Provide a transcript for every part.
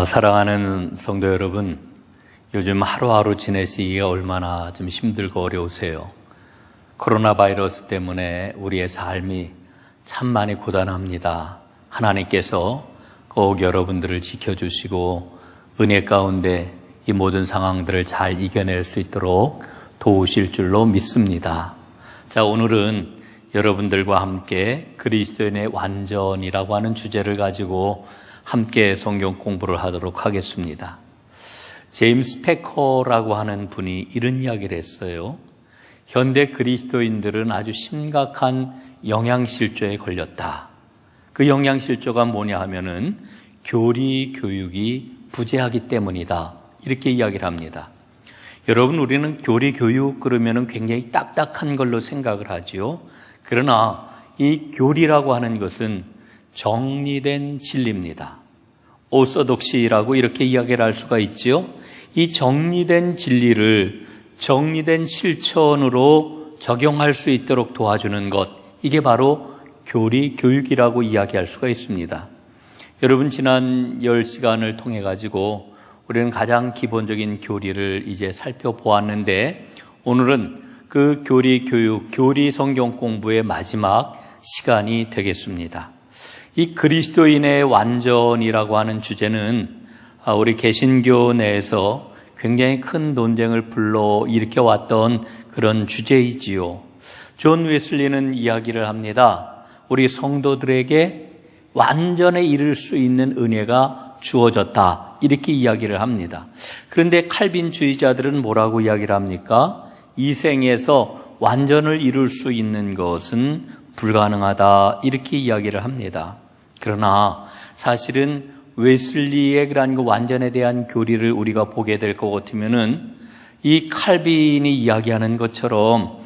사랑하는 성도 여러분, 요즘 하루하루 지내시기가 얼마나 좀 힘들고 어려우세요. 코로나 바이러스 때문에 우리의 삶이 참 많이 고단합니다. 하나님께서 꼭 여러분들을 지켜주시고 은혜 가운데 이 모든 상황들을 잘 이겨낼 수 있도록 도우실 줄로 믿습니다. 자, 오늘은 여러분들과 함께 그리스도인의 완전이라고 하는 주제를 가지고 함께 성경 공부를 하도록 하겠습니다. 제임스 패커라고 하는 분이 이런 이야기를 했어요. 현대 그리스도인들은 아주 심각한 영양실조에 걸렸다. 그 영양실조가 뭐냐 하면은 교리 교육이 부재하기 때문이다. 이렇게 이야기를 합니다. 여러분, 우리는 교리 교육 그러면은 굉장히 딱딱한 걸로 생각을 하지요. 그러나 이 교리라고 하는 것은 정리된 진리입니다. 오소독시라고 이렇게 이야기를 할 수가 있지요. 이 정리된 진리를 정리된 실천으로 적용할 수 있도록 도와주는 것, 이게 바로 교리 교육이라고 이야기할 수가 있습니다. 여러분, 지난 10시간을 통해 가지고 우리는 가장 기본적인 교리를 이제 살펴보았는데, 오늘은 그 교리 교육, 교리 성경 공부의 마지막 시간이 되겠습니다. 이 그리스도인의 완전이라고 하는 주제는 우리 개신교 내에서 굉장히 큰 논쟁을 불러일으켜 왔던 그런 주제이지요. 존 웨슬리는 이야기를 합니다. 우리 성도들에게 완전에 이를 수 있는 은혜가 주어졌다, 이렇게 이야기를 합니다. 그런데 칼빈주의자들은 뭐라고 이야기를 합니까? 이 생에서 완전을 이룰 수 있는 것은 불가능하다, 이렇게 이야기를 합니다. 그러나 사실은 웨슬리의 그러한 그 완전에 대한 교리를 우리가 보게 될 것 같으면은 이 칼빈이 이야기하는 것처럼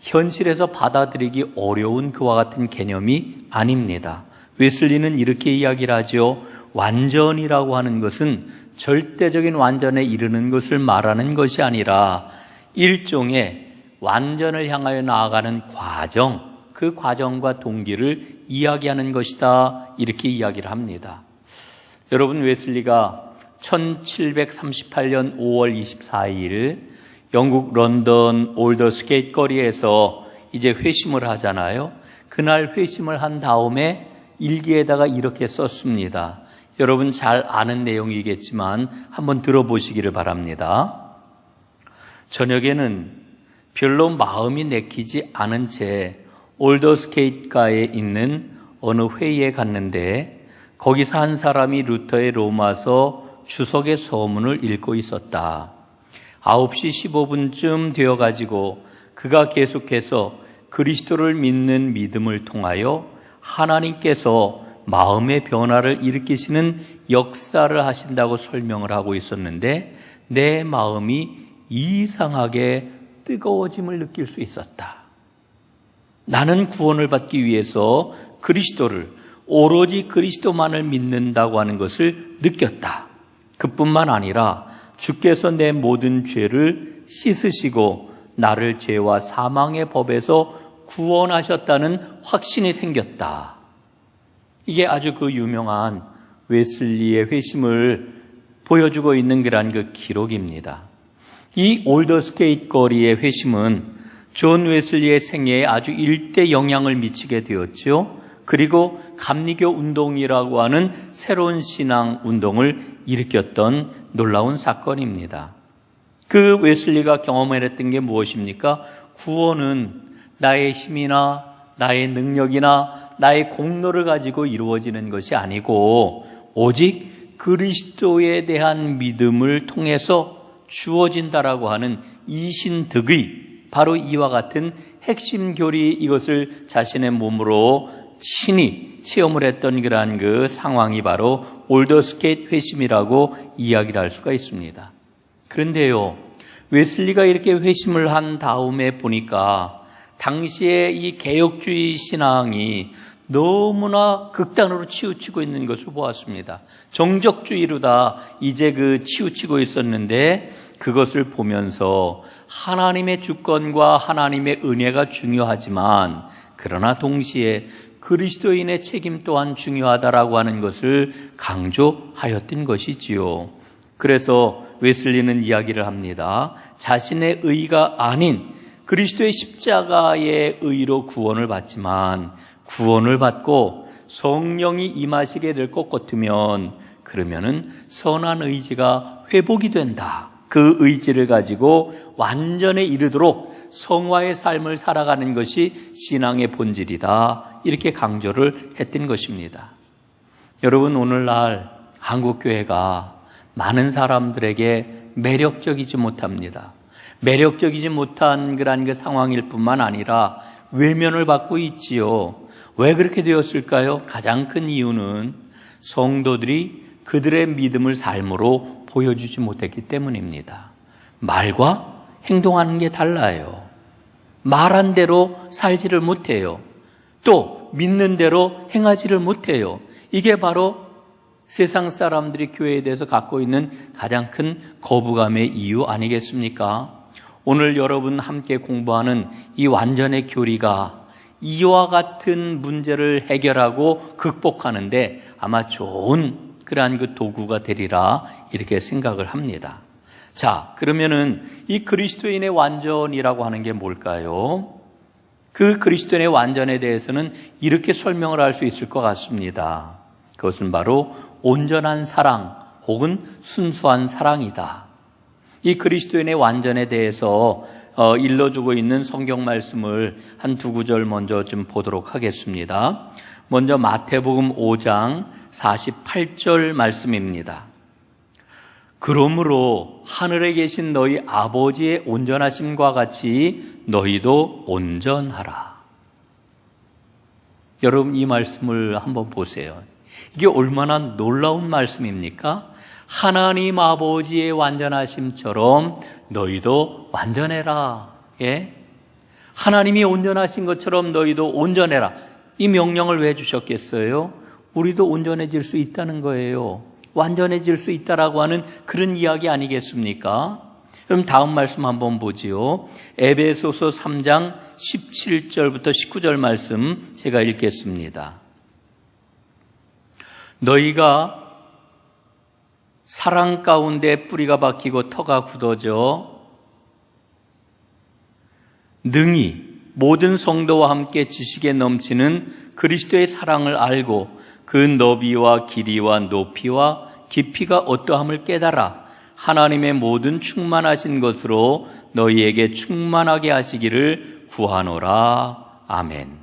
현실에서 받아들이기 어려운 그와 같은 개념이 아닙니다. 웨슬리는 이렇게 이야기를 하죠. 완전이라고 하는 것은 절대적인 완전에 이르는 것을 말하는 것이 아니라 일종의 완전을 향하여 나아가는 과정, 그 과정과 동기를 이야기하는 것이다, 이렇게 이야기를 합니다. 여러분, 웨슬리가 1738년 5월 24일 영국 런던 올더스게이트 거리에서 이제 회심을 하잖아요. 그날 회심을 한 다음에 일기에다가 이렇게 썼습니다. 여러분 잘 아는 내용이겠지만 한번 들어보시기를 바랍니다. 저녁에는 별로 마음이 내키지 않은 채 올더스게이트가에 있는 어느 회의에 갔는데 거기서 한 사람이 루터의 로마서 주석의 서문을 읽고 있었다. 9시 15분쯤 되어가지고 그가 계속해서 그리스도를 믿는 믿음을 통하여 하나님께서 마음의 변화를 일으키시는 역사를 하신다고 설명을 하고 있었는데 내 마음이 이상하게 뜨거워짐을 느낄 수 있었다. 나는 구원을 받기 위해서 그리스도를, 오로지 그리스도만을 믿는다고 하는 것을 느꼈다. 그뿐만 아니라 주께서 내 모든 죄를 씻으시고 나를 죄와 사망의 법에서 구원하셨다는 확신이 생겼다. 이게 아주 그 유명한 웨슬리의 회심을 보여주고 있는 그런 그 기록입니다. 이 올더스게이트 거리의 회심은 존 웨슬리의 생애에 아주 일대 영향을 미치게 되었죠. 그리고 감리교 운동이라고 하는 새로운 신앙 운동을 일으켰던 놀라운 사건입니다. 그 웨슬리가 경험했던 게 무엇입니까? 구원은 나의 힘이나 나의 능력이나 나의 공로를 가지고 이루어지는 것이 아니고 오직 그리스도에 대한 믿음을 통해서 주어진다라고 하는 이신득의, 바로 이와 같은 핵심 교리, 이것을 자신의 몸으로 친히 체험을 했던 그러한 그 상황이 바로 올더스게이트 회심이라고 이야기를 할 수가 있습니다. 그런데요, 웨슬리가 이렇게 회심을 한 다음에 보니까 당시에 이 개혁주의 신앙이 너무나 극단으로 치우치고 있는 것을 보았습니다. 정적주의로 다 이제 그 치우치고 있었는데 그것을 보면서 하나님의 주권과 하나님의 은혜가 중요하지만 그러나 동시에 그리스도인의 책임 또한 중요하다라고 하는 것을 강조하였던 것이지요. 그래서 웨슬리는 이야기를 합니다. 자신의 의가 아닌 그리스도의 십자가의 의로 구원을 받지만 구원을 받고 성령이 임하시게 될 것 같으면 그러면은 선한 의지가 회복이 된다. 그 의지를 가지고 완전에 이르도록 성화의 삶을 살아가는 것이 신앙의 본질이다. 이렇게 강조를 했던 것입니다. 여러분, 오늘날 한국교회가 많은 사람들에게 매력적이지 못합니다. 매력적이지 못한 그런 그 상황일 뿐만 아니라 외면을 받고 있지요. 왜 그렇게 되었을까요? 가장 큰 이유는 성도들이 그들의 믿음을 삶으로 보여주지 못했기 때문입니다. 말과 행동하는 게 달라요. 말한 대로 살지를 못해요. 또 믿는 대로 행하지를 못해요. 이게 바로 세상 사람들이 교회에 대해서 갖고 있는 가장 큰 거부감의 이유 아니겠습니까? 오늘 여러분 함께 공부하는 이 완전의 교리가 이와 같은 문제를 해결하고 극복하는데 아마 좋은 그러한 그 도구가 되리라 이렇게 생각을 합니다. 자, 그러면은 이 그리스도인의 완전이라고 하는 게 뭘까요? 그 그리스도인의 완전에 대해서는 이렇게 설명을 할 수 있을 것 같습니다. 그것은 바로 온전한 사랑 혹은 순수한 사랑이다. 이 그리스도인의 완전에 대해서 일러주고 있는 성경 말씀을 한 두 구절 먼저 좀 보도록 하겠습니다. 먼저 마태복음 5장 48절 말씀입니다. 그러므로 하늘에 계신 너희 아버지의 온전하심과 같이 너희도 온전하라. 여러분, 이 말씀을 한번 보세요. 이게 얼마나 놀라운 말씀입니까? 하나님 아버지의 완전하심처럼 너희도 완전해라. 예? 하나님이 온전하신 것처럼 너희도 온전해라. 이 명령을 왜 주셨겠어요? 우리도 온전해질 수 있다는 거예요. 완전해질 수 있다라고 하는 그런 이야기 아니겠습니까? 그럼 다음 말씀 한번 보지요. 에베소서 3장 17절부터 19절 말씀 제가 읽겠습니다. 너희가 사랑 가운데 뿌리가 박히고 터가 굳어져 능히 모든 성도와 함께 지식에 넘치는 그리스도의 사랑을 알고 그 너비와 길이와 높이와 깊이가 어떠함을 깨달아 하나님의 모든 충만하신 것으로 너희에게 충만하게 하시기를 구하노라. 아멘.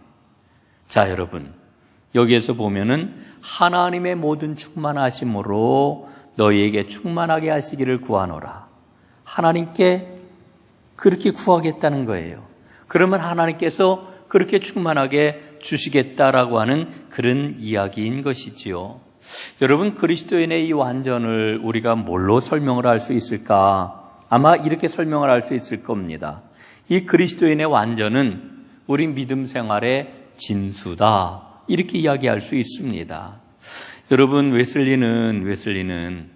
자, 여러분, 여기에서 보면은 하나님의 모든 충만하심으로 너희에게 충만하게 하시기를 구하노라. 하나님께 그렇게 구하겠다는 거예요. 그러면 하나님께서 그렇게 충만하게 주시겠다라고 하는 그런 이야기인 것이지요. 여러분, 그리스도인의 이 완전을 우리가 뭘로 설명을 할 수 있을까? 아마 이렇게 설명을 할 수 있을 겁니다. 이 그리스도인의 완전은 우리 믿음 생활의 진수다. 이렇게 이야기할 수 있습니다. 여러분, 웨슬리는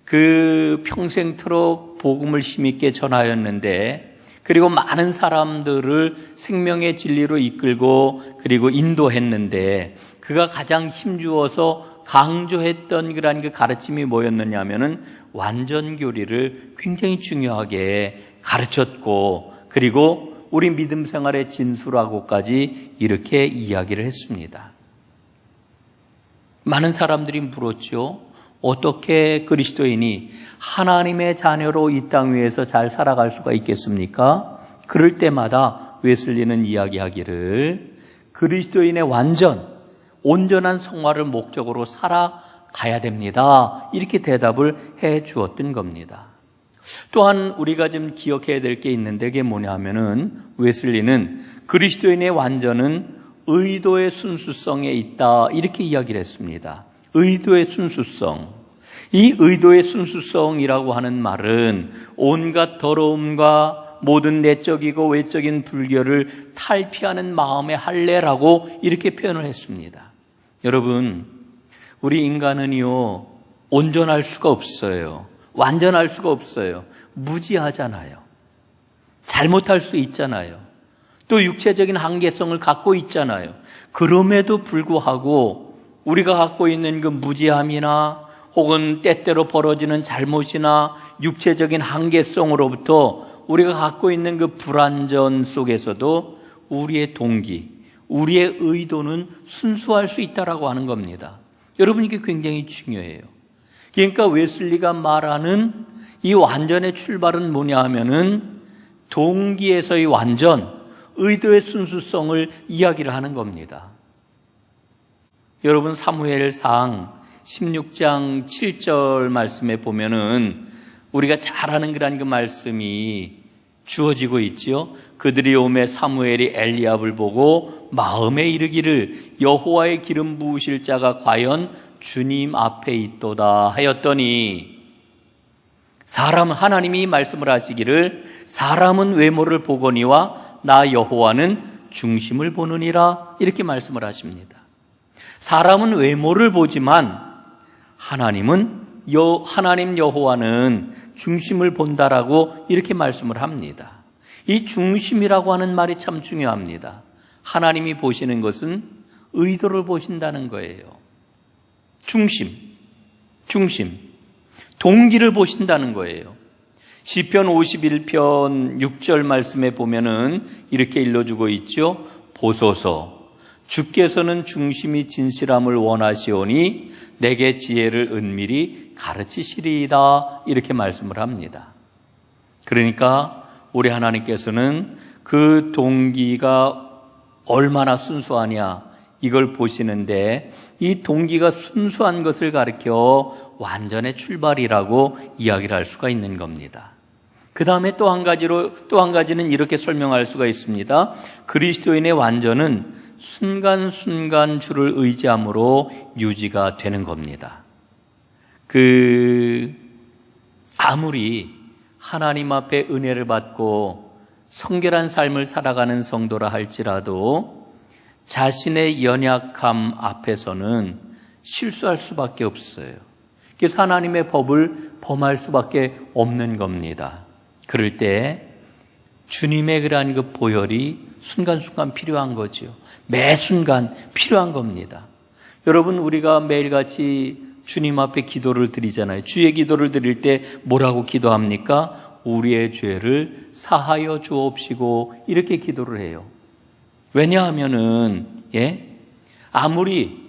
그 평생토록 복음을 힘있게 전하였는데, 그리고 많은 사람들을 생명의 진리로 이끌고 그리고 인도했는데, 그가 가장 힘주어서 강조했던 그런 그 가르침이 뭐였느냐 하면은 완전교리를 굉장히 중요하게 가르쳤고, 그리고 우리 믿음 생활의 진수라고까지 이렇게 이야기를 했습니다. 많은 사람들이 물었죠. 어떻게 그리스도인이 하나님의 자녀로 이 땅 위에서 잘 살아갈 수가 있겠습니까? 그럴 때마다 웨슬리는 이야기하기를 그리스도인의 온전한 성화를 목적으로 살아가야 됩니다. 이렇게 대답을 해 주었던 겁니다. 또한 우리가 좀 기억해야 될 게 있는데 그게 뭐냐 하면은 웨슬리는 그리스도인의 완전은 의도의 순수성에 있다. 이렇게 이야기를 했습니다. 의도의 순수성. 이 의도의 순수성이라고 하는 말은 온갖 더러움과 모든 내적이고 외적인 불결을 탈피하는 마음의 할례라고 이렇게 표현을 했습니다. 여러분, 우리 인간은요, 온전할 수가 없어요. 완전할 수가 없어요. 무지하잖아요. 잘못할 수 있잖아요. 또 육체적인 한계성을 갖고 있잖아요. 그럼에도 불구하고 우리가 갖고 있는 그 무지함이나 혹은 때때로 벌어지는 잘못이나 육체적인 한계성으로부터 우리가 갖고 있는 그 불완전 속에서도 우리의 동기, 우리의 의도는 순수할 수 있다라고 하는 겁니다. 여러분, 이게 굉장히 중요해요. 그러니까 웨슬리가 말하는 이 완전의 출발은 뭐냐 하면은 동기에서의 완전, 의도의 순수성을 이야기를 하는 겁니다. 여러분, 사무엘상 16장 7절 말씀에 보면은 우리가 잘 아는 그런 그 말씀이 주어지고 있지요. 그들이 오매 사무엘이 엘리압을 보고 마음에 이르기를 여호와의 기름 부으실 자가 과연 주님 앞에 있도다 하였더니, 하나님이 말씀을 하시기를 사람은 외모를 보거니와 나 여호와는 중심을 보느니라, 이렇게 말씀을 하십니다. 사람은 외모를 보지만 하나님 여호와는 중심을 본다라고 이렇게 말씀을 합니다. 이 중심이라고 하는 말이 참 중요합니다. 하나님이 보시는 것은 의도를 보신다는 거예요. 중심, 동기를 보신다는 거예요. 시편 51편 6절 말씀에 보면은 이렇게 일러주고 있죠. 보소서, 주께서는 중심이 진실함을 원하시오니 내게 지혜를 은밀히 가르치시리이다, 이렇게 말씀을 합니다. 그러니까 우리 하나님께서는 그 동기가 얼마나 순수하냐, 이걸 보시는데 이 동기가 순수한 것을 가리켜 완전의 출발이라고 이야기를 할 수가 있는 겁니다. 그 다음에 또 한 가지는 이렇게 설명할 수가 있습니다. 그리스도인의 완전은 순간순간 주를 의지함으로 유지가 되는 겁니다. 아무리 하나님 앞에 은혜를 받고 성결한 삶을 살아가는 성도라 할지라도 자신의 연약함 앞에서는 실수할 수밖에 없어요. 그래서 하나님의 법을 범할 수밖에 없는 겁니다. 그럴 때 주님의 그러한 그 보혈이 순간순간 필요한 거죠. 매 순간 필요한 겁니다. 여러분, 우리가 매일같이 주님 앞에 기도를 드리잖아요. 주의 기도를 드릴 때 뭐라고 기도합니까? 우리의 죄를 사하여 주옵시고, 이렇게 기도를 해요. 왜냐하면은 아무리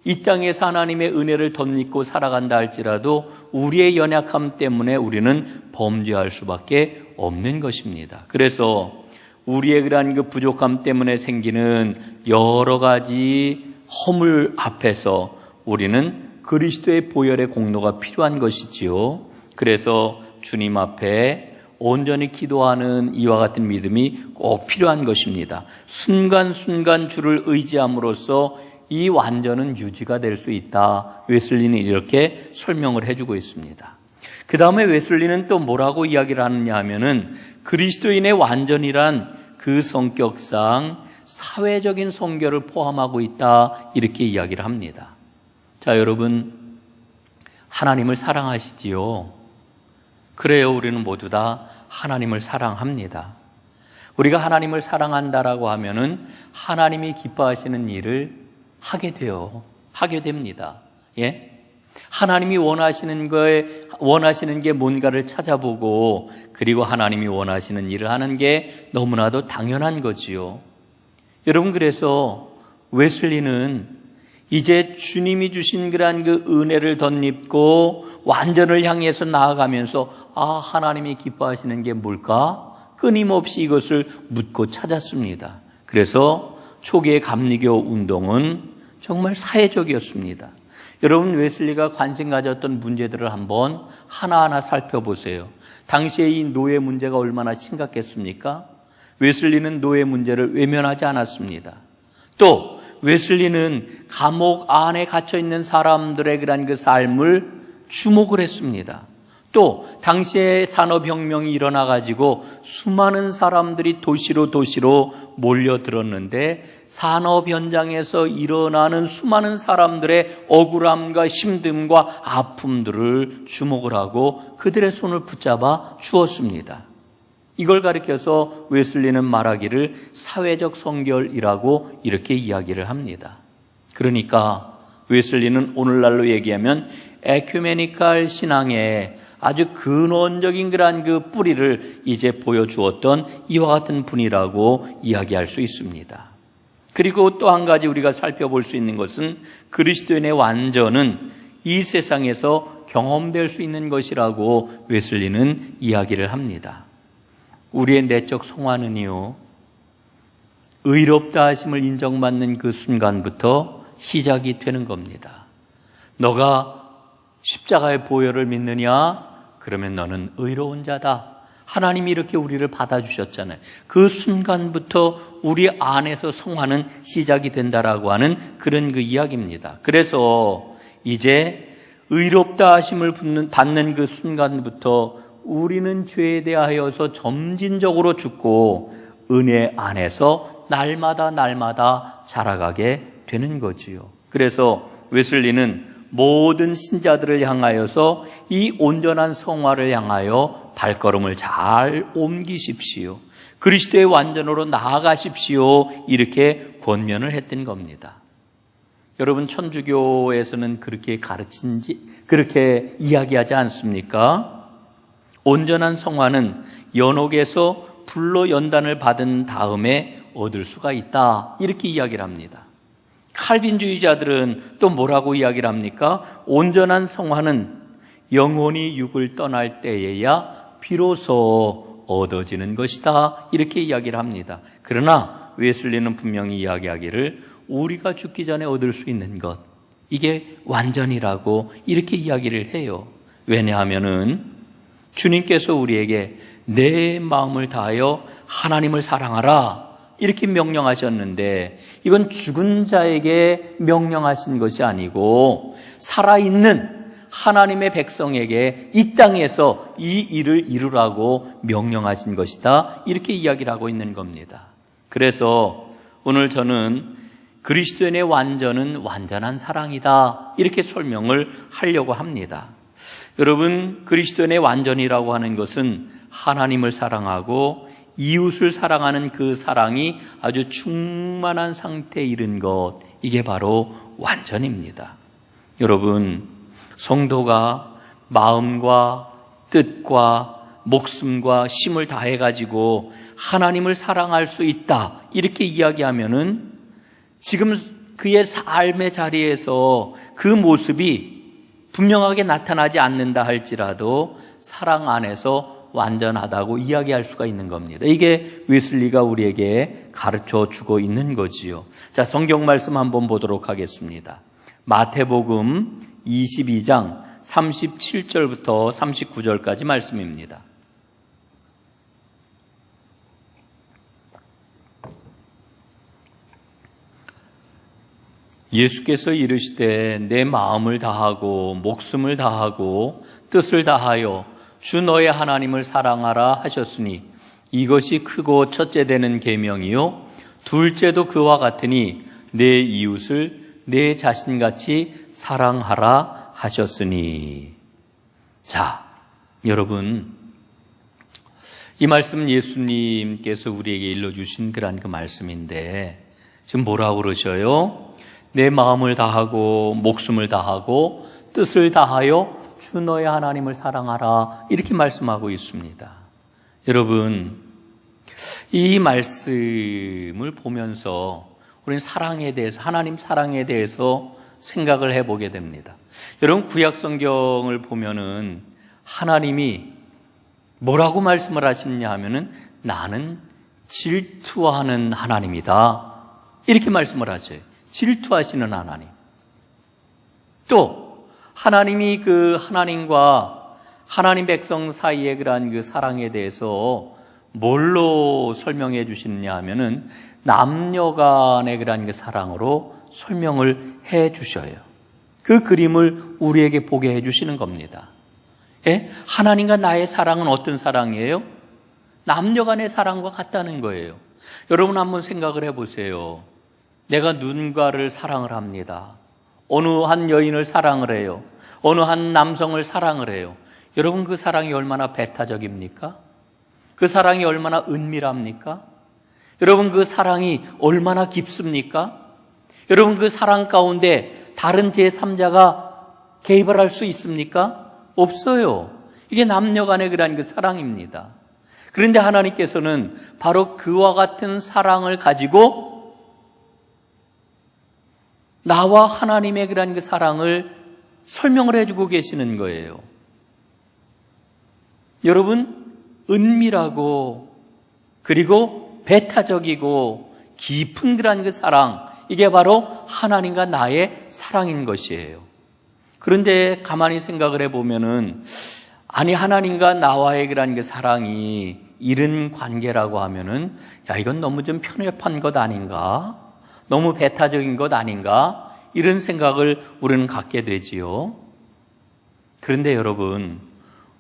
이 땅에서 하나님의 은혜를 덧입고 살아간다 할지라도 우리의 연약함 때문에 우리는 범죄할 수밖에 없는 것입니다. 그래서 우리의 그러한 그 부족함 때문에 생기는 여러 가지 허물 앞에서 우리는 그리스도의 보혈의 공로가 필요한 것이지요. 그래서 주님 앞에 온전히 기도하는 이와 같은 믿음이 꼭 필요한 것입니다. 순간순간 주를 의지함으로써 이 완전은 유지가 될 수 있다. 웨슬리는 이렇게 설명을 해주고 있습니다. 그 다음에 웨슬리는 또 뭐라고 이야기를 하느냐 하면은 그리스도인의 완전이란 그 성격상 사회적인 성결을 포함하고 있다, 이렇게 이야기를 합니다. 자, 여러분, 하나님을 사랑하시지요? 그래요, 우리는 모두 다 하나님을 사랑합니다. 우리가 하나님을 사랑한다라고 하면은 하나님이 기뻐하시는 일을 하게 됩니다. 하나님이 원하시는 게 뭔가를 찾아보고, 그리고 하나님이 원하시는 일을 하는 게 너무나도 당연한 거지요. 여러분, 그래서 웨슬리는 이제 주님이 주신 그러한 그 은혜를 덧입고 완전을 향해서 나아가면서 하나님이 기뻐하시는 게 뭘까? 끊임없이 이것을 묻고 찾았습니다. 그래서 초기의 감리교 운동은 정말 사회적이었습니다. 여러분, 웨슬리가 관심 가졌던 문제들을 한번 하나하나 살펴보세요. 당시에 이 노예 문제가 얼마나 심각했습니까? 웨슬리는 노예 문제를 외면하지 않았습니다. 또 웨슬리는 감옥 안에 갇혀 있는 사람들의 그런 그 삶을 주목을 했습니다. 또 당시에 산업혁명이 일어나가지고 수많은 사람들이 도시로 몰려들었는데 산업 현장에서 일어나는 수많은 사람들의 억울함과 힘듦과 아픔들을 주목을 하고 그들의 손을 붙잡아 주었습니다. 이걸 가리켜서 웨슬리는 말하기를 사회적 성결이라고 이렇게 이야기를 합니다. 그러니까 웨슬리는 오늘날로 얘기하면 에큐메니칼 신앙의 아주 근원적인 그러한 그 뿌리를 이제 보여주었던 이와 같은 분이라고 이야기할 수 있습니다. 그리고 또 한 가지 우리가 살펴볼 수 있는 것은 그리스도인의 완전은 이 세상에서 경험될 수 있는 것이라고 웨슬리는 이야기를 합니다. 우리의 내적 성화는요, 의롭다 하심을 인정받는 그 순간부터 시작이 되는 겁니다. 너가 십자가의 보혈을 믿느냐? 그러면 너는 의로운 자다. 하나님이 이렇게 우리를 받아주셨잖아요. 그 순간부터 우리 안에서 성화는 시작이 된다라고 하는 그런 그 이야기입니다. 그래서 이제 의롭다 하심을 받는 그 순간부터 우리는 죄에 대하여서 점진적으로 죽고 은혜 안에서 날마다 자라가게 되는 거지요. 그래서 웨슬리는 모든 신자들을 향하여서 이 온전한 성화를 향하여 발걸음을 잘 옮기십시오. 그리스도의 완전으로 나아가십시오. 이렇게 권면을 했던 겁니다. 여러분, 천주교에서는 그렇게 이야기하지 않습니까? 온전한 성화는 연옥에서 불로 연단을 받은 다음에 얻을 수가 있다. 이렇게 이야기를 합니다. 칼빈주의자들은 또 뭐라고 이야기를 합니까? 온전한 성화는 영혼이 육을 떠날 때에야 비로소 얻어지는 것이다. 이렇게 이야기를 합니다. 그러나 웨슬리는 분명히 이야기하기를 우리가 죽기 전에 얻을 수 있는 것, 이게 완전이라고 이렇게 이야기를 해요. 왜냐하면은 주님께서 우리에게 내 마음을 다하여 하나님을 사랑하라 이렇게 명령하셨는데, 이건 죽은 자에게 명령하신 것이 아니고 살아있는 하나님의 백성에게 이 땅에서 이 일을 이루라고 명령하신 것이다. 이렇게 이야기를 하고 있는 겁니다. 그래서 오늘 저는 그리스도인의 완전은 완전한 사랑이다. 이렇게 설명을 하려고 합니다. 여러분, 그리스도인의 완전이라고 하는 것은 하나님을 사랑하고 이웃을 사랑하는 그 사랑이 아주 충만한 상태에 이른 것, 이게 바로 완전입니다. 여러분, 성도가 마음과 뜻과 목숨과 힘을 다해가지고 하나님을 사랑할 수 있다 이렇게 이야기하면은 지금 그의 삶의 자리에서 그 모습이 분명하게 나타나지 않는다 할지라도 사랑 안에서 완전하다고 이야기할 수가 있는 겁니다. 이게 웨슬리가 우리에게 가르쳐 주고 있는 거지요. 자, 성경 말씀 한번 보도록 하겠습니다. 마태복음 22장 37절부터 39절까지 말씀입니다. 예수께서 이르시되 내 마음을 다하고 목숨을 다하고 뜻을 다하여 주 너의 하나님을 사랑하라 하셨으니 이것이 크고 첫째 되는 계명이요 둘째도 그와 같으니 내 이웃을 내 자신같이 사랑하라 하셨으니. 자, 여러분, 이 말씀 예수님께서 우리에게 일러주신 그런 그 말씀인데 지금 뭐라고 그러셔요? 내 마음을 다하고 목숨을 다하고 뜻을 다하여 주 너의 하나님을 사랑하라 이렇게 말씀하고 있습니다. 여러분, 이 말씀을 보면서 우리는 사랑에 대해서, 하나님 사랑에 대해서 생각을 해보게 됩니다. 여러분, 구약 성경을 보면은 하나님이 뭐라고 말씀을 하시느냐 하면은 나는 질투하는 하나님이다 이렇게 말씀을 하죠. 질투하시는 하나님. 또 하나님이 그 하나님과 하나님 백성 사이의 그러한 그 사랑에 대해서 뭘로 설명해 주시느냐 하면은 남녀 간의 그러한 그 사랑으로 설명을 해 주셔요. 그 그림을 우리에게 보게 해 주시는 겁니다. 예? 하나님과 나의 사랑은 어떤 사랑이에요? 남녀 간의 사랑과 같다는 거예요. 여러분 한번 생각을 해 보세요. 내가 누군가를 사랑을 합니다. 어느 한 여인을 사랑을 해요. 어느 한 남성을 사랑을 해요. 여러분, 그 사랑이 얼마나 배타적입니까? 그 사랑이 얼마나 은밀합니까? 여러분, 그 사랑이 얼마나 깊습니까? 여러분, 그 사랑 가운데 다른 제3자가 개입을 할 수 있습니까? 없어요. 이게 남녀 간의 그런 그 사랑입니다. 그런데 하나님께서는 바로 그와 같은 사랑을 가지고 나와 하나님의 그런 그 사랑을 설명을 해주고 계시는 거예요. 여러분, 은밀하고 그리고 배타적이고 깊은 그런 그 사랑, 이게 바로 하나님과 나의 사랑인 것이에요. 그런데 가만히 생각을 해보면은, 아니, 하나님과 나와의 그런 그 사랑이 이런 관계라고 하면은, 야, 이건 너무 좀 편협한 것 아닌가? 너무 배타적인 것 아닌가? 이런 생각을 우리는 갖게 되지요. 그런데 여러분,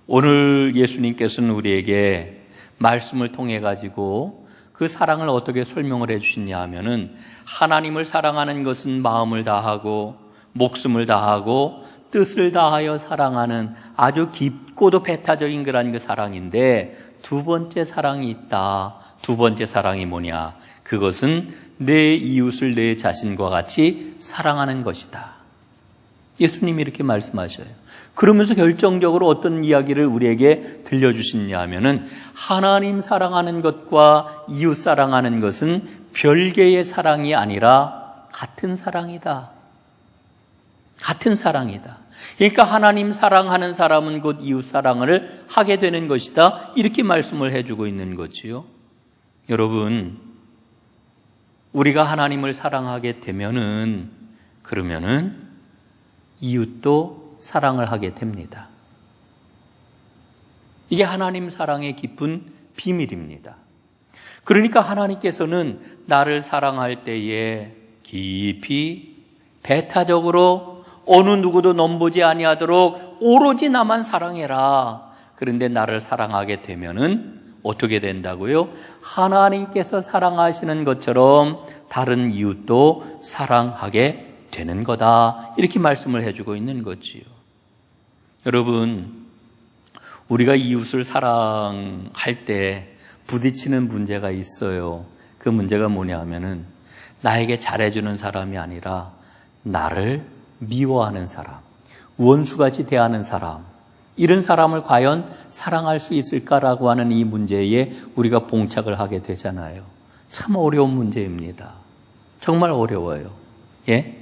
오늘 예수님께서는 우리에게 말씀을 통해 가지고 그 사랑을 어떻게 설명을 해 주시냐 하면은, 하나님을 사랑하는 것은 마음을 다하고 목숨을 다하고 뜻을 다하여 사랑하는 아주 깊고도 배타적인 그런 그 사랑인데, 두 번째 사랑이 있다. 두 번째 사랑이 뭐냐? 그것은 내 이웃을 내 자신과 같이 사랑하는 것이다. 예수님이 이렇게 말씀하셔요. 그러면서 결정적으로 어떤 이야기를 우리에게 들려주시냐 하면은, 하나님 사랑하는 것과 이웃 사랑하는 것은 별개의 사랑이 아니라 같은 사랑이다. 같은 사랑이다. 그러니까 하나님 사랑하는 사람은 곧 이웃 사랑을 하게 되는 것이다. 이렇게 말씀을 해주고 있는 거지요. 여러분, 우리가 하나님을 사랑하게 되면은, 그러면은 이웃도 사랑을 하게 됩니다. 이게 하나님 사랑의 깊은 비밀입니다. 그러니까 하나님께서는 나를 사랑할 때에 깊이 배타적으로 어느 누구도 넘보지 아니하도록 오로지 나만 사랑해라. 그런데 나를 사랑하게 되면은 어떻게 된다고요? 하나님께서 사랑하시는 것처럼 다른 이웃도 사랑하게 되는 거다. 이렇게 말씀을 해주고 있는 거지요. 여러분, 우리가 이웃을 사랑할 때 부딪히는 문제가 있어요. 그 문제가 뭐냐 하면은, 나에게 잘해주는 사람이 아니라 나를 미워하는 사람, 원수같이 대하는 사람, 이런 사람을 과연 사랑할 수 있을까라고 하는 이 문제에 우리가 봉착을 하게 되잖아요. 참 어려운 문제입니다. 정말 어려워요. 예?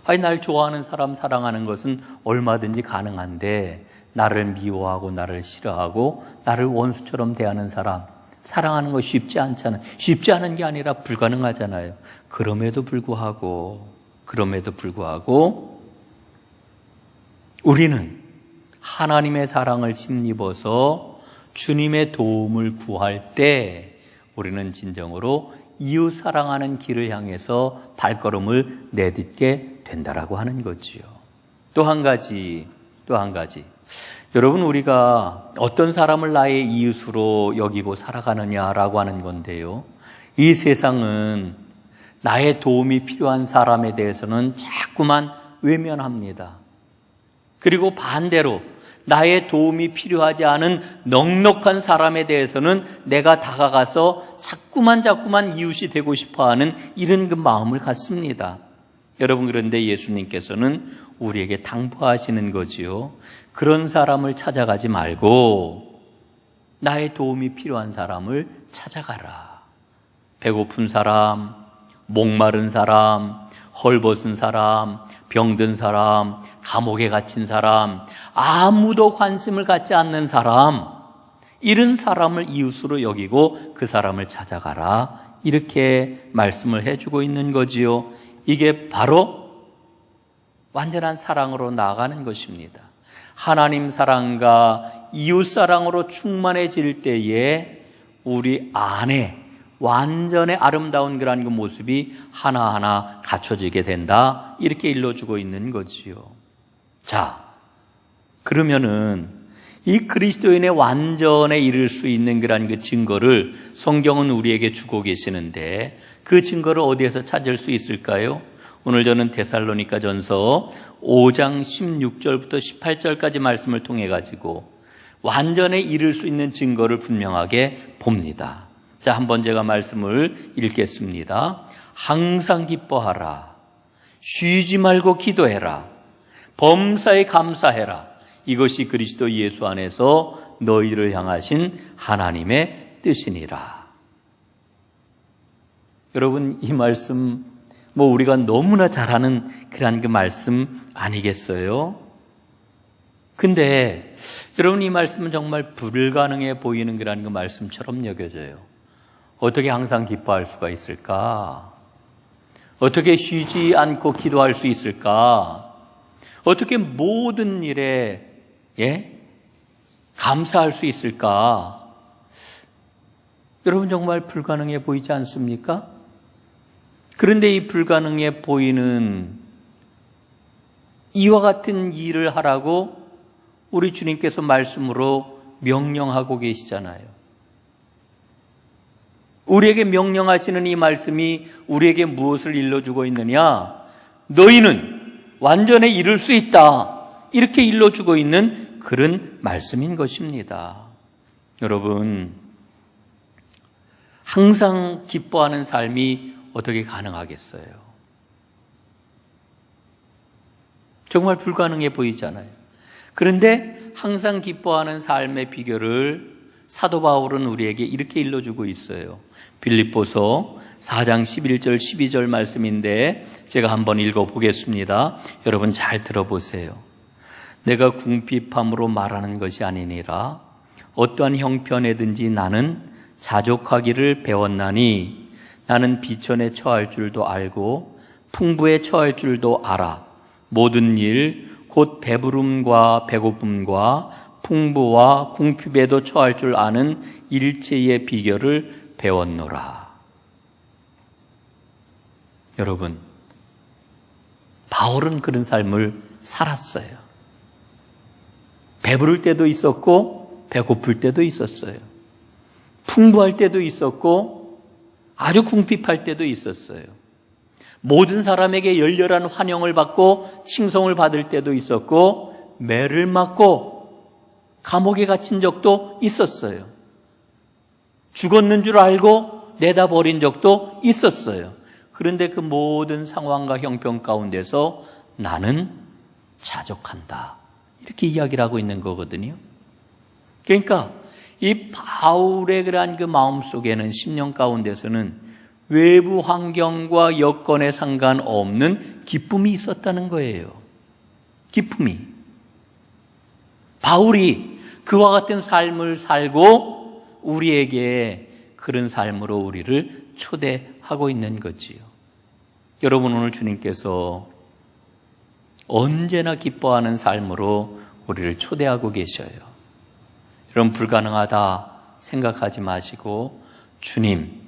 아니, 날 좋아하는 사람 사랑하는 것은 얼마든지 가능한데, 나를 미워하고 나를 싫어하고 나를 원수처럼 대하는 사람 사랑하는 거 쉽지 않잖아요. 쉽지 않은 게 아니라 불가능하잖아요. 그럼에도 불구하고 우리는 하나님의 사랑을 힘입어서 주님의 도움을 구할 때 우리는 진정으로 이웃 사랑하는 길을 향해서 발걸음을 내딛게 된다라고 하는 거지요. 또 한 가지. 여러분, 우리가 어떤 사람을 나의 이웃으로 여기고 살아가느냐라고 하는 건데요. 이 세상은 나의 도움이 필요한 사람에 대해서는 자꾸만 외면합니다. 그리고 반대로 나의 도움이 필요하지 않은 넉넉한 사람에 대해서는 내가 다가가서 자꾸만 이웃이 되고 싶어하는 이런 그 마음을 갖습니다. 여러분, 그런데 예수님께서는 우리에게 당부하시는 거지요. 그런 사람을 찾아가지 말고 나의 도움이 필요한 사람을 찾아가라. 배고픈 사람, 목마른 사람, 헐벗은 사람, 병든 사람, 감옥에 갇힌 사람, 아무도 관심을 갖지 않는 사람, 이런 사람을 이웃으로 여기고 그 사람을 찾아가라. 이렇게 말씀을 해주고 있는 거지요. 이게 바로 완전한 사랑으로 나아가는 것입니다. 하나님 사랑과 이웃 사랑으로 충만해질 때에 우리 안에 완전히 아름다운 그런 그 모습이 하나하나 갖춰지게 된다. 이렇게 일러주고 있는 거지요. 자, 그러면은 이 그리스도인의 완전에 이를 수 있는 그런 그 증거를 성경은 우리에게 주고 계시는데, 그 증거를 어디에서 찾을 수 있을까요? 오늘 저는 데살로니가 전서 5장 16절부터 18절까지 말씀을 통해 가지고 완전에 이를 수 있는 증거를 분명하게 봅니다. 자, 한번 제가 말씀을 읽겠습니다. 항상 기뻐하라. 쉬지 말고 기도해라. 범사에 감사해라. 이것이 그리스도 예수 안에서 너희를 향하신 하나님의 뜻이니라. 여러분, 이 말씀 우리가 너무나 잘 아는 그런 그 말씀 아니겠어요? 근데 여러분, 이 말씀은 정말 불가능해 보이는 그런 그 말씀처럼 여겨져요. 어떻게 항상 기뻐할 수가 있을까? 어떻게 쉬지 않고 기도할 수 있을까? 어떻게 모든 일에 감사할 수 있을까? 여러분, 정말 불가능해 보이지 않습니까? 그런데 이 불가능해 보이는 이와 같은 일을 하라고 우리 주님께서 말씀으로 명령하고 계시잖아요. 우리에게 명령하시는 이 말씀이 우리에게 무엇을 일러주고 있느냐? 너희는 완전에 이를 수 있다. 이렇게 일러주고 있는 그런 말씀인 것입니다. 여러분, 항상 기뻐하는 삶이 어떻게 가능하겠어요? 정말 불가능해 보이잖아요. 그런데 항상 기뻐하는 삶의 비결을 사도 바울은 우리에게 이렇게 일러주고 있어요. 빌립보서 4장 11절 12절 말씀인데 제가 한번 읽어보겠습니다. 여러분 잘 들어보세요. 내가 궁핍함으로 말하는 것이 아니니라. 어떠한 형편에든지 나는 자족하기를 배웠나니 나는 비천에 처할 줄도 알고 풍부에 처할 줄도 알아. 모든 일 곧 배부름과 배고픔과 풍부와 궁핍에도 처할 줄 아는 일체의 비결을 배웠노라. 여러분, 바울은 그런 삶을 살았어요. 배부를 때도 있었고 배고플 때도 있었어요. 풍부할 때도 있었고 아주 궁핍할 때도 있었어요. 모든 사람에게 열렬한 환영을 받고 칭송을 받을 때도 있었고 매를 맞고 감옥에 갇힌 적도 있었어요. 죽었는 줄 알고 내다 버린 적도 있었어요. 그런데 그 모든 상황과 형편 가운데서 나는 자족한다. 이렇게 이야기를 하고 있는 거거든요. 그러니까 이 바울의 그러한 그 마음 속에는, 심령 가운데서는 외부 환경과 여건에 상관없는 기쁨이 있었다는 거예요. 기쁨이. 바울이 그와 같은 삶을 살고 우리에게 그런 삶으로 우리를 초대하고 있는 거지요. 여러분, 오늘 주님께서 언제나 기뻐하는 삶으로 우리를 초대하고 계셔요. 여러분, 불가능하다 생각하지 마시고 주님,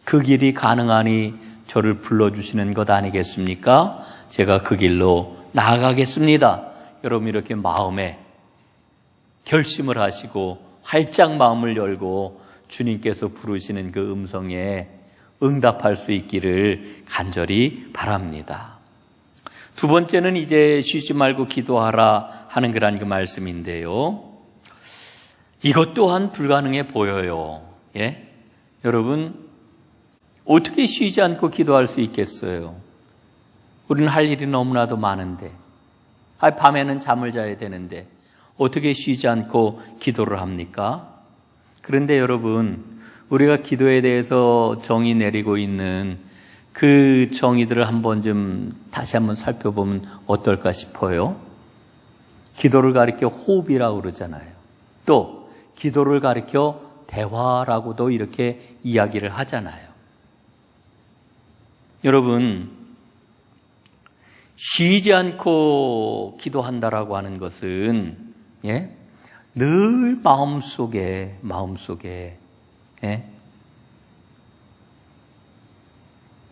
그 길이 가능하니 저를 불러주시는 것 아니겠습니까? 제가 그 길로 나아가겠습니다. 여러분, 이렇게 마음에 결심을 하시고 활짝 마음을 열고 주님께서 부르시는 그 음성에 응답할 수 있기를 간절히 바랍니다. 두 번째는 이제 쉬지 말고 기도하라 하는 그런 그 말씀인데요. 이것 또한 불가능해 보여요. 여러분, 어떻게 쉬지 않고 기도할 수 있겠어요? 우리는 할 일이 너무나도 많은데, 밤에는 잠을 자야 되는데 어떻게 쉬지 않고 기도를 합니까? 그런데 여러분, 우리가 기도에 대해서 정의 내리고 있는 그 정의들을 다시 한번 살펴보면 어떨까 싶어요. 기도를 가리켜 호흡이라고 그러잖아요. 또 기도를 가리켜 대화라고도 이렇게 이야기를 하잖아요. 여러분, 쉬지 않고 기도한다라고 하는 것은 늘 마음속에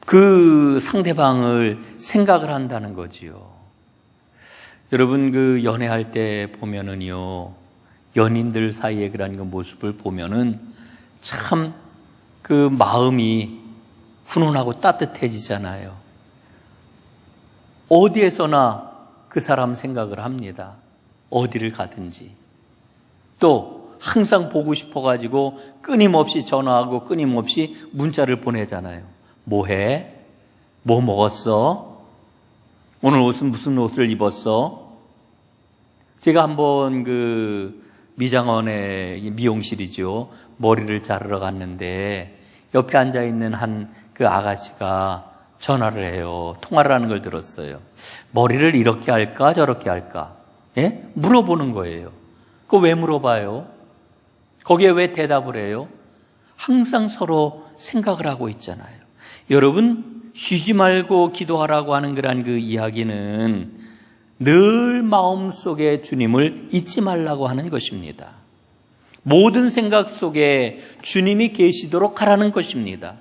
그 상대방을 생각을 한다는 거지요. 여러분, 그 연애할 때 보면은요, 연인들 사이의 그런 그 모습을 보면은 참 그 마음이 훈훈하고 따뜻해지잖아요. 어디에서나 그 사람 생각을 합니다. 어디를 가든지. 또 항상 보고 싶어가지고 끊임없이 전화하고 끊임없이 문자를 보내잖아요. 뭐 해? 뭐 먹었어? 오늘 옷은 무슨 옷을 입었어? 제가 한번 미장원의 미용실이죠. 머리를 자르러 갔는데 옆에 앉아있는 한 그 아가씨가 전화를 해요. 통화를 하는 걸 들었어요. 머리를 이렇게 할까 저렇게 할까? 예? 물어보는 거예요. 그거 왜 물어봐요? 거기에 왜 대답을 해요? 항상 서로 생각을 하고 있잖아요. 여러분, 쉬지 말고 기도하라고 하는 그런 그 이야기는 늘 마음속에 주님을 잊지 말라고 하는 것입니다. 모든 생각 속에 주님이 계시도록 하라는 것입니다.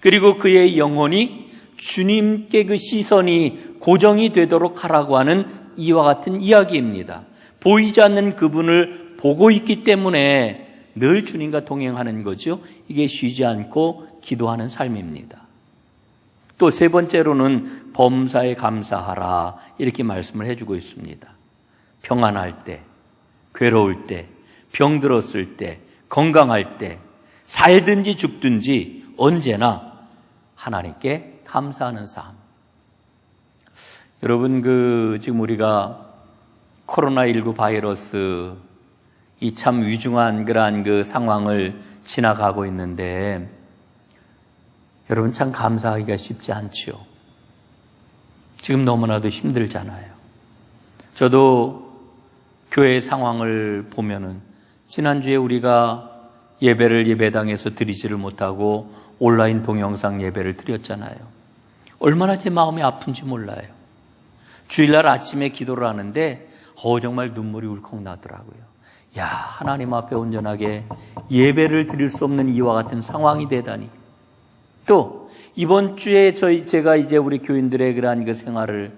그리고 그의 영혼이 주님께 그 시선이 고정이 되도록 하라고 하는 이와 같은 이야기입니다. 보이지 않는 그분을 보고 있기 때문에 늘 주님과 동행하는 거죠. 이게 쉬지 않고 기도하는 삶입니다. 또 세 번째로는 범사에 감사하라 이렇게 말씀을 해주고 있습니다. 평안할 때, 괴로울 때, 병들었을 때, 건강할 때, 살든지 죽든지 언제나 하나님께 감사하는 삶. 여러분, 지금 우리가 코로나19 바이러스 이 참 위중한 그러한 그 상황을 지나가고 있는데 여러분 참 감사하기가 쉽지 않죠. 지금 너무나도 힘들잖아요. 저도 교회 상황을 보면은 지난주에 우리가 예배를 예배당에서 드리지를 못하고 온라인 동영상 예배를 드렸잖아요. 얼마나 제 마음이 아픈지 몰라요. 주일날 아침에 기도를 하는데 정말 눈물이 울컥 나더라고요. 야, 하나님 앞에 온전하게 예배를 드릴 수 없는 이와 같은 상황이 되다니. 또 이번 주에 제가 이제 우리 교인들의 그러한 그 생활을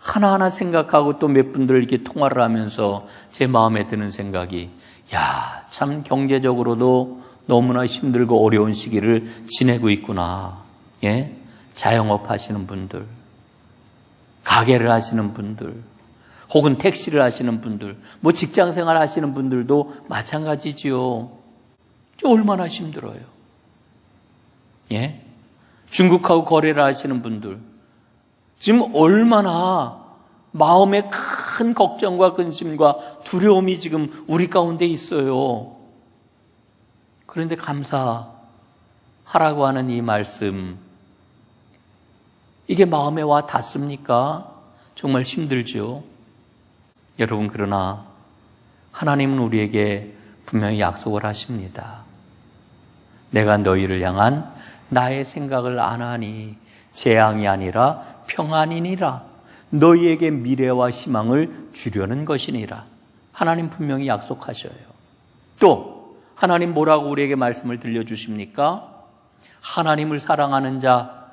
하나하나 생각하고 또 몇 분들 이렇게 통화를 하면서 제 마음에 드는 생각이 야, 참 경제적으로도 너무나 힘들고 어려운 시기를 지내고 있구나. 예? 자영업 하시는 분들, 가게를 하시는 분들, 혹은 택시를 하시는 분들, 뭐 직장생활 하시는 분들도 마찬가지지요. 얼마나 힘들어요. 예? 중국하고 거래를 하시는 분들, 지금 얼마나 마음에 큰 걱정과 근심과 두려움이 지금 우리 가운데 있어요. 그런데 감사하라고 하는 이 말씀, 이게 마음에 와 닿습니까? 정말 힘들죠. 여러분, 그러나 하나님은 우리에게 분명히 약속을 하십니다. 내가 너희를 향한 나의 생각을 아나니 재앙이 아니라 평안이니라. 너희에게 미래와 희망을 주려는 것이니라. 하나님 분명히 약속하셔요. 또 하나님 뭐라고 우리에게 말씀을 들려주십니까? 하나님을 사랑하는 자,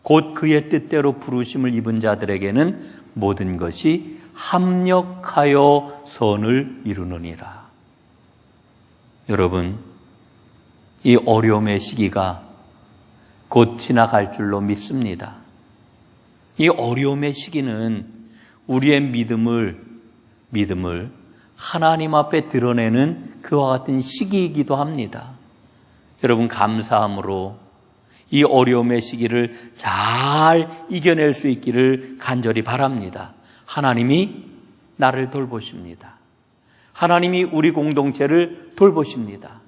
곧 그의 뜻대로 부르심을 입은 자들에게는 모든 것이 합력하여 선을 이루느니라. 여러분, 이 어려움의 시기가 곧 지나갈 줄로 믿습니다. 이 어려움의 시기는 우리의 믿음을 하나님 앞에 드러내는 그와 같은 시기이기도 합니다. 여러분, 감사함으로 이 어려움의 시기를 잘 이겨낼 수 있기를 간절히 바랍니다. 하나님이 나를 돌보십니다. 하나님이 우리 공동체를 돌보십니다.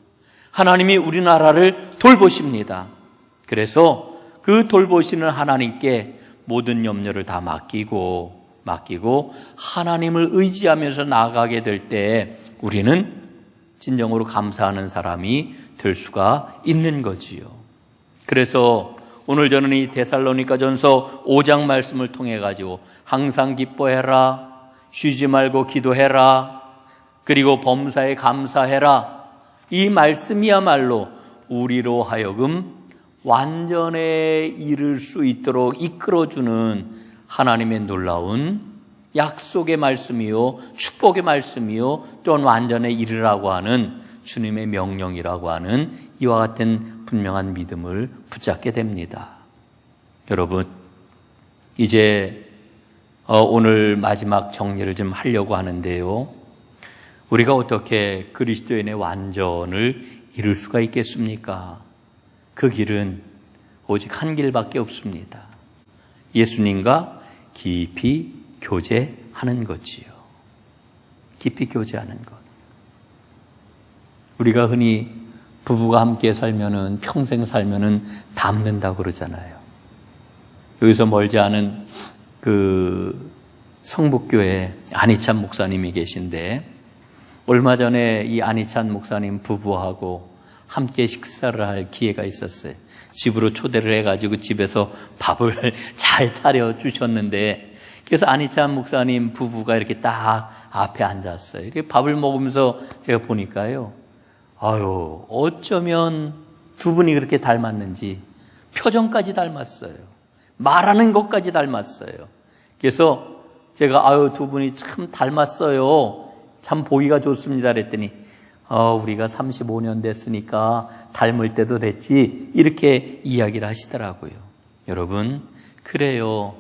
하나님이 우리나라를 돌보십니다. 그래서 그 돌보시는 하나님께 모든 염려를 다 맡기고 하나님을 의지하면서 나아가게 될 때 우리는 진정으로 감사하는 사람이 될 수가 있는 거지요. 그래서 오늘 저는 이 데살로니가전서 5장 말씀을 통해 가지고 항상 기뻐해라, 쉬지 말고 기도해라, 그리고 범사에 감사해라, 이 말씀이야말로 우리로 하여금 완전에 이를 수 있도록 이끌어주는 하나님의 놀라운 약속의 말씀이요, 축복의 말씀이요, 또한 완전에 이르라고 하는 주님의 명령이라고 하는 이와 같은 분명한 믿음을 붙잡게 됩니다. 여러분, 이제 오늘 마지막 정리를 좀 하려고 하는데요. 우리가 어떻게 그리스도인의 완전을 이룰 수가 있겠습니까? 그 길은 오직 한 길밖에 없습니다. 예수님과 깊이 교제하는 거지요. 깊이 교제하는 것. 우리가 흔히 부부가 함께 살면은 평생 살면은 닮는다고 그러잖아요. 여기서 멀지 않은 그 성북교회 안희찬 목사님이 계신데 얼마 전에 이 안희찬 목사님 부부하고 함께 식사를 할 기회가 있었어요. 집으로 초대를 해가지고 집에서 밥을 잘 차려주셨는데 그래서 안희찬 목사님 부부가 이렇게 딱 앞에 앉았어요. 이렇게 밥을 먹으면서 제가 보니까요. 아유, 어쩌면 두 분이 그렇게 닮았는지 표정까지 닮았어요. 말하는 것까지 닮았어요. 그래서 제가 아유, 두 분이 참 닮았어요. 참 보기가 좋습니다. 그랬더니 우리가 35년 됐으니까 닮을 때도 됐지 이렇게 이야기를 하시더라고요. 여러분, 그래요.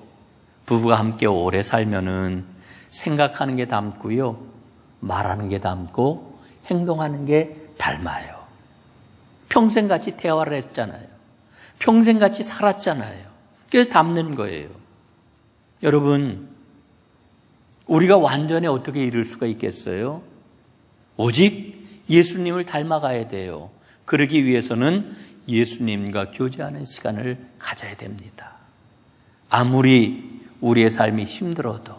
부부가 함께 오래 살면은 생각하는 게 닮고요. 말하는 게 닮고 행동하는 게 닮아요. 평생같이 대화를 했잖아요. 평생같이 살았잖아요. 그래서 닮는 거예요. 여러분, 우리가 완전히 어떻게 이룰 수가 있겠어요? 오직 예수님을 닮아가야 돼요. 그러기 위해서는 예수님과 교제하는 시간을 가져야 됩니다. 아무리 우리의 삶이 힘들어도,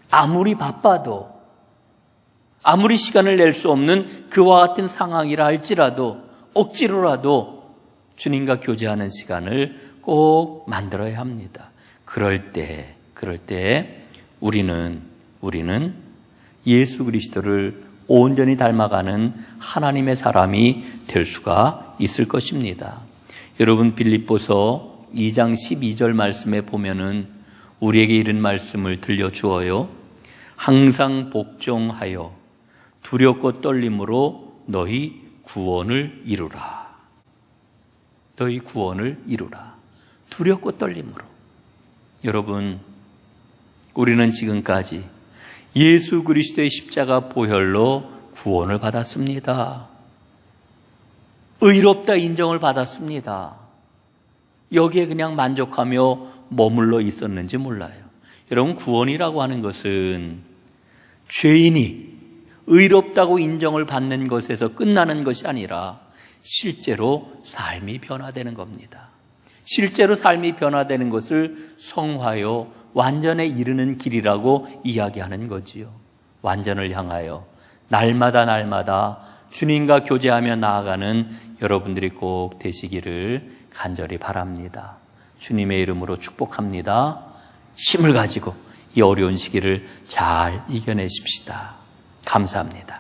아무리 바빠도, 아무리 시간을 낼 수 없는 그와 같은 상황이라 할지라도 억지로라도 주님과 교제하는 시간을 꼭 만들어야 합니다. 그럴 때 우리는 예수 그리스도를 온전히 닮아가는 하나님의 사람이 될 수가 있을 것입니다. 여러분, 빌립보서 2장 12절 말씀에 보면은 우리에게 이런 말씀을 들려주어요. 항상 복종하여 두렵고 떨림으로 너희 구원을 이루라. 너희 구원을 이루라. 두렵고 떨림으로. 여러분, 우리는 지금까지 예수 그리스도의 십자가 보혈로 구원을 받았습니다. 의롭다 인정을 받았습니다. 여기에 그냥 만족하며 머물러 있었는지 몰라요. 여러분, 구원이라고 하는 것은 죄인이 의롭다고 인정을 받는 것에서 끝나는 것이 아니라 실제로 삶이 변화되는 겁니다. 실제로 삶이 변화되는 것을 성화요, 완전에 이르는 길이라고 이야기하는 거지요. 완전을 향하여 날마다 주님과 교제하며 나아가는 여러분들이 꼭 되시기를 간절히 바랍니다. 주님의 이름으로 축복합니다. 힘을 가지고 이 어려운 시기를 잘 이겨내십시다. 감사합니다.